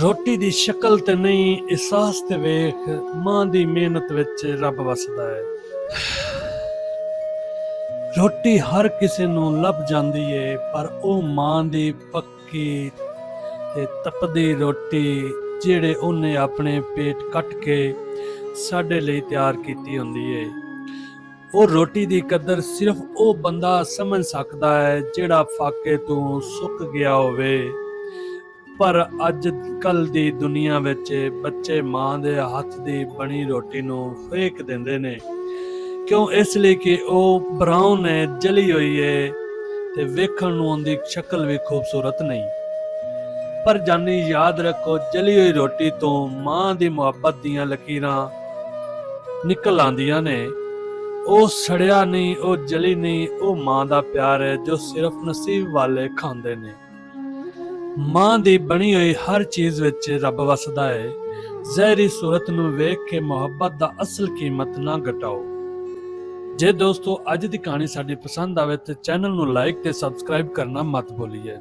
ਰੋਟੀ ਦੀ ਸ਼ਕਲ ਤੇ ਨਹੀਂ, ਅਹਿਸਾਸ ਤੇ ਵੇਖ, ਮਾਂ ਦੀ ਮਿਹਨਤ ਵਿੱਚ ਰੱਬ ਵਸਦਾ ਹੈ। ਰੋਟੀ ਹਰ ਕਿਸੇ ਨੂੰ ਲੱਭ ਜਾਂਦੀ ਏ, ਪਰ ਉਹ ਮਾਂ ਦੀ ਪੱਕੀ ਤੇ ਤਪਦੀ ਰੋਟੀ ਜਿਹੜੇ ਉਹਨੇ ਆਪਣੇ ਪੇਟ ਕੱਟ ਕੇ ਸਾਡੇ ਲਈ ਤਿਆਰ ਕੀਤੀ ਹੁੰਦੀ ਏ। ਉਹ ਰੋਟੀ ਦੀ ਕਦਰ ਸਿਰਫ ਉਹ ਬੰਦਾ ਸਮਝ ਸਕਦਾ ਹੈ ਜਿਹੜਾ ਫਾਕੇ ਤੋਂ ਸੁੱਕ ਗਿਆ ਹੋਵੇ। ਪਰ ਅੱਜ ਕੱਲ ਦੀ ਦੁਨੀਆ ਵਿੱਚ ਬੱਚੇ ਮਾਂ ਦੇ ਹੱਥ ਦੀ ਬਣੀ ਰੋਟੀ ਨੂੰ ਫੇਕ ਦਿੰਦੇ ਨੇ। ਕਿਉਂ? ਇਸ ਲਈ ਕਿ ਉਹ ਬਰਾਊਨ ਹੈ, ਜਲੀ ਹੋਈ ਹੈ ਤੇ ਵੇਖਣ ਨੂੰ ਉਹਦੀ ਸ਼ਕਲ ਵੀ ਖੂਬਸੂਰਤ ਨਹੀਂ। ਪਰ ਜਾਨੀ ਯਾਦ ਰੱਖੋ, ਜਲੀ ਹੋਈ ਰੋਟੀ ਤੋਂ ਮਾਂ ਦੀ ਮੁਹੱਬਤ ਦੀਆਂ ਲਕੀਰਾਂ ਨਿਕਲ ਆਉਂਦੀਆਂ ਨੇ। ਉਹ ਸੜਿਆ ਨਹੀਂ, ਉਹ ਜਲੀ ਨਹੀਂ, ਉਹ ਮਾਂ ਦਾ ਪਿਆਰ ਹੈ ਜੋ ਸਿਰਫ ਨਸੀਬ ਵਾਲੇ ਖਾਂਦੇ ਨੇ। ਮਾਂ ਦੀ ਬਣੀ ਹੋਈ ਹਰ ਚੀਜ਼ ਵਿੱਚ ਰੱਬ ਵਸਦਾ ਹੈ। ਜ਼ਹਿਰੀ ਸੂਰਤ ਨੂੰ ਵੇਖ ਕੇ ਮੁਹੱਬਤ ਦਾ ਅਸਲ ਕੀਮਤ ਨਾ ਘਟਾਓ। ਜੇ ਦੋਸਤੋ ਅੱਜ ਦੀ ਕਹਾਣੀ ਸਾਡੀ ਪਸੰਦ ਆਵੇ ਤਾਂ ਚੈਨਲ ਨੂੰ ਲਾਈਕ ਤੇ ਸਬਸਕ੍ਰਾਈਬ ਕਰਨਾ ਮਤ ਭੁੱਲੀਏ।